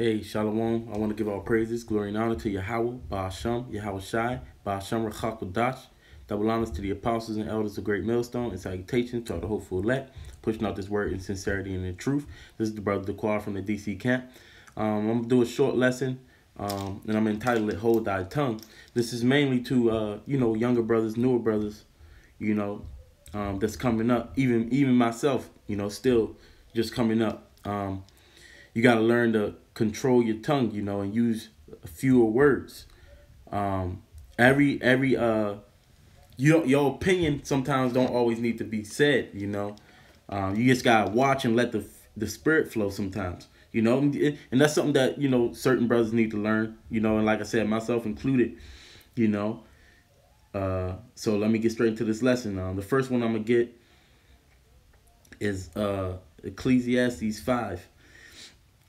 Hey, Shalom. I want to give all praises, glory, and honor to Yahweh, Ba'asham, Yahweh Shai, Ba'asham Rechakodash. Double honors to the apostles and elders of Great Millstone, and salutations to all the hopeful elect, pushing out this word in sincerity and in truth. This is the brother DeQuar from the DC camp. I'm going to do a short lesson, and I'm entitled it, Hold Thy Tongue. This is mainly to, younger brothers, newer brothers, that's coming up. Even myself, still just coming up. You got to learn to control your tongue, and use fewer words. Your opinion sometimes don't always need to be said, You just got to watch and let the spirit flow sometimes, and that's something that, certain brothers need to learn, and like I said, myself included, so let me get straight into this lesson. The first one I'm going to get is Ecclesiastes 5.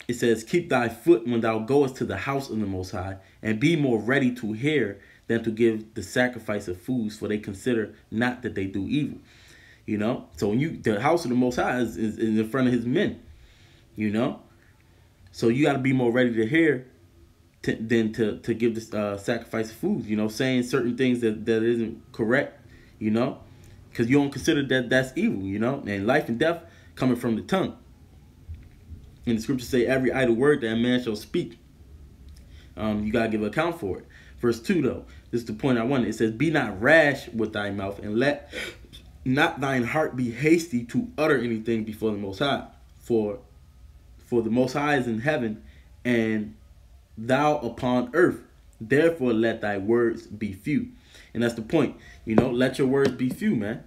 It says, keep thy foot when thou goest to the house of the Most High, and be more ready to hear than to give the sacrifice of fools, for they consider not that they do evil. So when the house of the Most High is in front of his men, so you got to be more ready to hear than to give the sacrifice of fools, saying certain things that isn't correct, because you don't consider that that's evil, and life and death coming from the tongue. And the scriptures say every idle word that a man shall speak, you got to give account for it. Verse 2, though, this is the point I wanted. It says, be not rash with thy mouth, and let not thine heart be hasty to utter anything before the Most High. For the Most High is in heaven, and thou upon earth. Therefore let thy words be few. And that's the point. Let your words be few, man.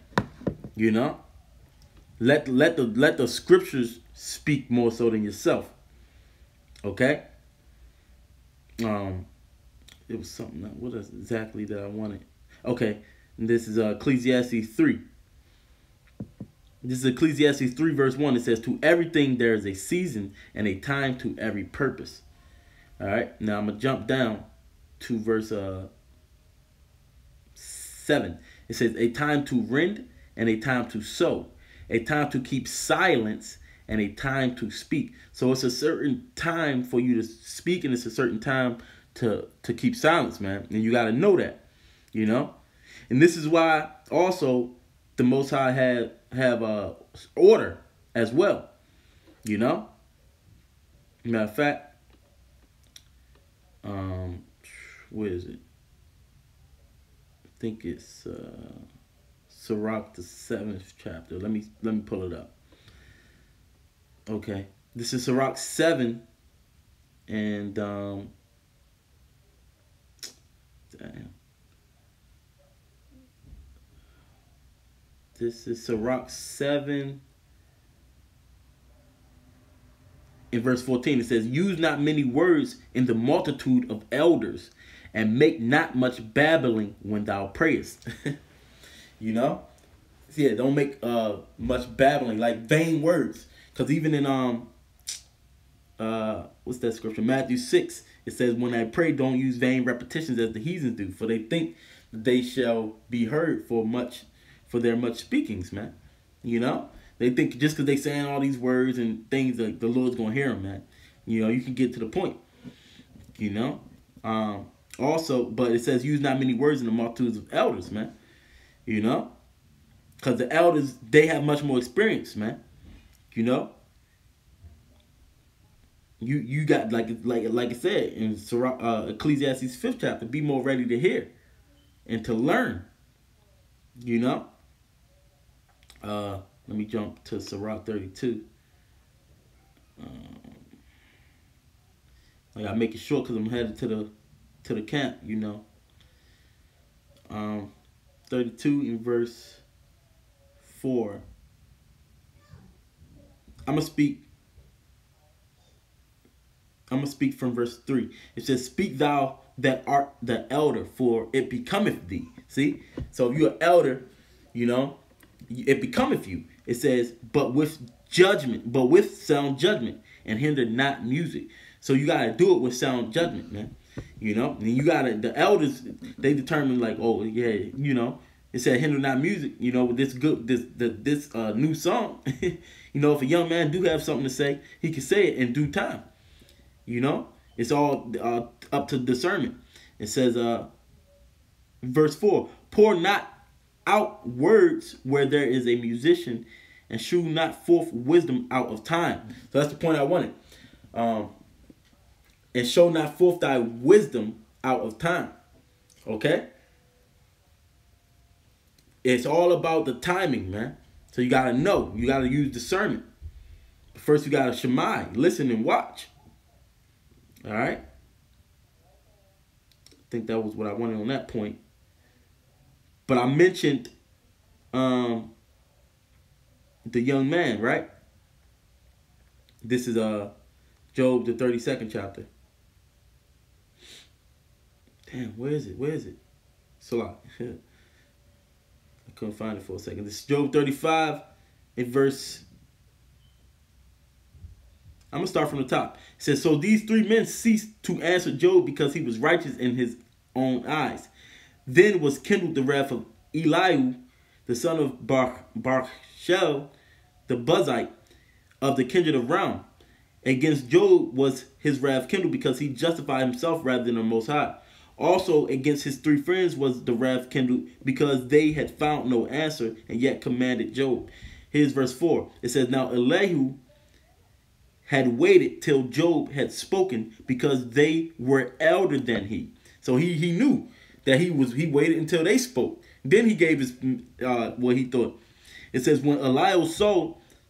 Let the scriptures speak more so than yourself. Okay? It was something. What is exactly that I wanted? Okay. And this is Ecclesiastes 3. This is Ecclesiastes 3 verse 1. It says, to everything there is a season and a time to every purpose. All right. Now I'm going to jump down to verse 7. It says, a time to rend and a time to sow, a time to keep silence and a time to speak. So it's a certain time for you to speak, and it's a certain time to keep silence, man. And you got to know that, And this is why also the Most High have order as well, Matter of fact, where is it? I think it's Sirach, the 7th chapter. Let me pull it up. Okay, this is Sirach 7, and damn. This is Sirach 7, in verse 14. It says, use not many words in the multitude of elders, and make not much babbling when thou prayest. Yeah, don't make much babbling, like vain words. Because even in what's that scripture? Matthew 6, it says, when I pray, don't use vain repetitions as the heathens do, for they think that they shall be heard for their much speakings, man. They think just because they saying all these words and things, that the Lord's gonna hear them, man. You can get to the point. Also, but it says, use not many words in the multitudes of elders, man. Because the elders, they have much more experience, man. You got, like I said in Ecclesiastes 5th chapter, be more ready to hear and to learn. Let me jump to Sirach 32. I gotta make it short because I'm headed to the camp. 32 in verse 4. I'm gonna speak from verse 3. It says, speak thou that art the elder, for it becometh thee. See? So if you're an elder, it becometh you. It says, but with sound judgment, and hinder not music. So you gotta do it with sound judgment, man. And you gotta, the elders, they determine like, oh yeah, it said hinder not music, with this new song. If a young man do have something to say, he can say it in due time. You know, it's all up to discernment. It says, verse 4, pour not out words where there is a musician, and shew not forth wisdom out of time. So that's the point I wanted. And show not forth thy wisdom out of time. Okay? It's all about the timing, man. So you got to know. You got to use discernment. First, you got to shemai, listen and watch. All right? I think that was what I wanted on that point. But I mentioned the young man, right? This is Job, the 32nd chapter. Damn, where is it? Where is it? Salah. I couldn't find it for a second. This is Job 35 in verse... I'm going to start from the top. It says, so these three men ceased to answer Job because he was righteous in his own eyes. Then was kindled the wrath of Elihu, the son of Barshel, the Buzite, of the kindred of Ram. Against Job was his wrath kindled because he justified himself rather than the Most High. Also against his three friends was the wrath kindled because they had found no answer and yet commanded Job. Here's verse 4. It says, now Elihu had waited till Job had spoken because they were elder than he. So he knew that he waited until they spoke. Then he gave his what he thought. It says, when Elihu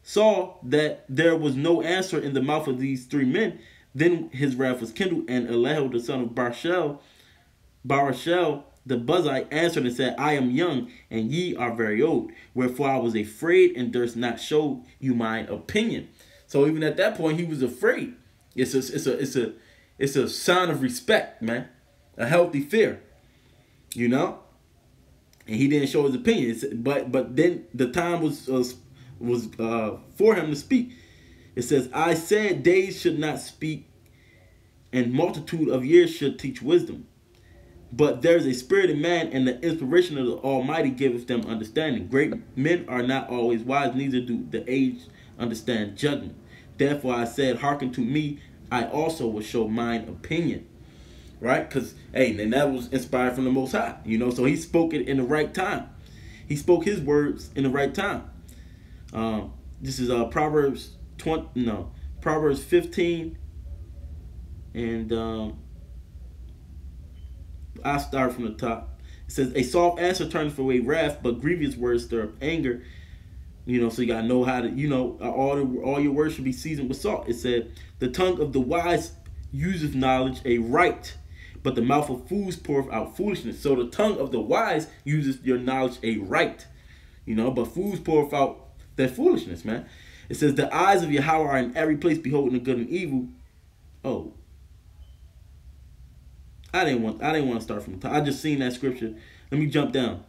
saw that there was no answer in the mouth of these three men, then his wrath was kindled, and Elihu the son of Barshel, the Buzite, answered and said, I am young, and ye are very old. Wherefore I was afraid, and durst not show you mine opinion. So even at that point, he was afraid. It's a sign of respect, man. A healthy fear, you know. And he didn't show his opinion. But then the time was for him to speak. It says, I said days should not speak, and multitude of years should teach wisdom. But there is a spirit in man, and the inspiration of the Almighty giveth them understanding. Great men are not always wise, neither do the aged understand judgment. Therefore I said, hearken to me, I also will show mine opinion. Right? Because, hey, and that was inspired from the Most High. You know, so he spoke it in the right time. He spoke his words in the right time. This is Proverbs 15. And I'll start from the top. It says, a soft answer turneth away wrath, but grievous words stir up anger. You know, so you got to know how to, you know, all your words should be seasoned with salt. It said, the tongue of the wise useth knowledge aright, but the mouth of fools poureth out foolishness. So the tongue of the wise uses your knowledge aright, you know, but fools poureth out their foolishness, man. It says, the eyes of Yahweh are in every place, beholding the good and evil. Oh, I didn't want to start from the top. I just seen that scripture. Let me jump down.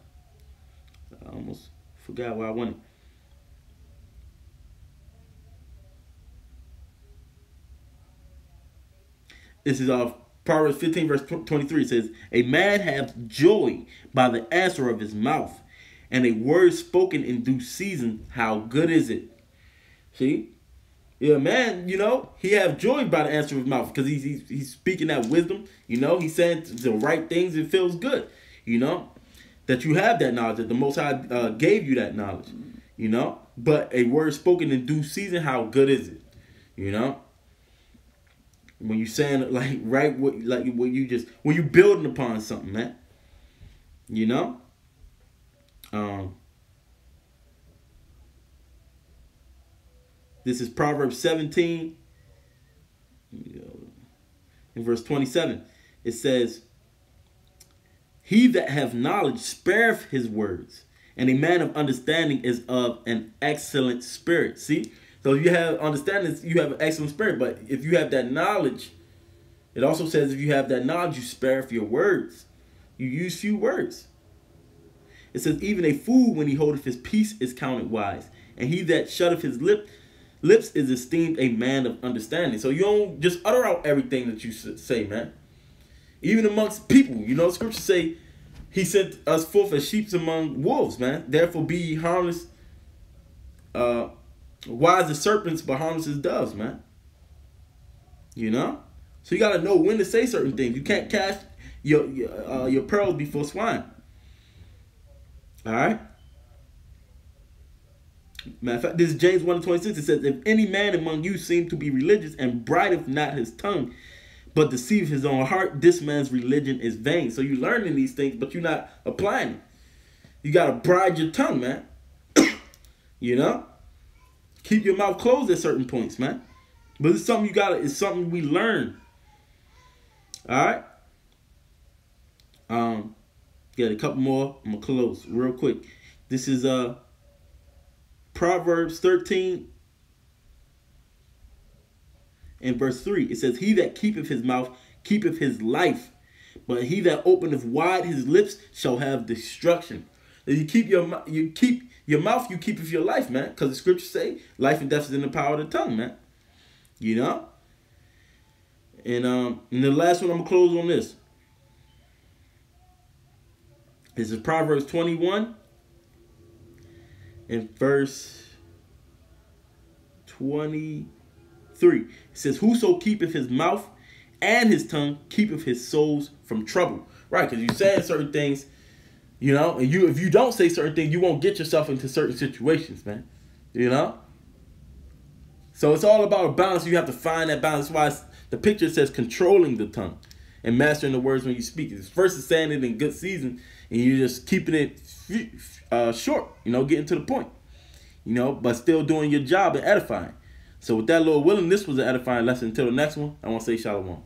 I almost forgot where I wanted. This is Proverbs 15 verse 23. It says, a man hath joy by the answer of his mouth, and a word spoken in due season, how good is it? See? Yeah, man, you know, he have joy by the answer of his mouth because he's speaking that wisdom. You know, he's saying the right things. It feels good, you know, that you have that knowledge, that the Most High gave you that knowledge, you know. But a word spoken in due season, how good is it? You know, when you saying like right, when you building upon something, man. You know. This is Proverbs 17, in verse 27. It says, he that hath knowledge spareth his words, and a man of understanding is of an excellent spirit. See? So if you have understanding, you have an excellent spirit. But if you have that knowledge, it also says if you have that knowledge, you spareth your words. You use few words. It says, even a fool, when he holdeth his peace, is counted wise, and he that shutteth his lips is esteemed a man of understanding. So you don't just utter out everything that you say, man. Even amongst people, you know, scriptures say he sent us forth as sheep among wolves, man. Therefore be ye harmless, wise as serpents, but harmless as doves, man. You know? So you got to know when to say certain things. You can't cast your pearls before swine. All right. Matter of fact, this is James 1:26. It says, if any man among you seem to be religious and brideth not his tongue, but deceive his own heart, this man's religion is vain. So you're learning these things, but you're not applying it. You got to bride your tongue, man. You know? Keep your mouth closed at certain points, man. But it's something it's something we learn. All right? Get a couple more. I'm going to close real quick. This is Proverbs 13 and verse 3. It says, he that keepeth his mouth keepeth his life, but he that openeth wide his lips shall have destruction. If you keep your mouth, you keepeth your life, man. Because the scriptures say life and death is in the power of the tongue, man. You know? And the last one I'm gonna close on this. This is Proverbs 21 and verse 23. It says, whoso keepeth his mouth and his tongue keepeth his souls from trouble. Right, because you're saying certain things, you know, and if you don't say certain things, you won't get yourself into certain situations, man. You know? So it's all about a balance. You have to find that balance. That's why the picture says controlling the tongue and mastering the words when you speak. It's versus saying it in good season and you're just keeping it short, you know, getting to the point, you know, but still doing your job and edifying. So with that, Lord willing, this was an edifying lesson. Until the next one, I want to say shalom.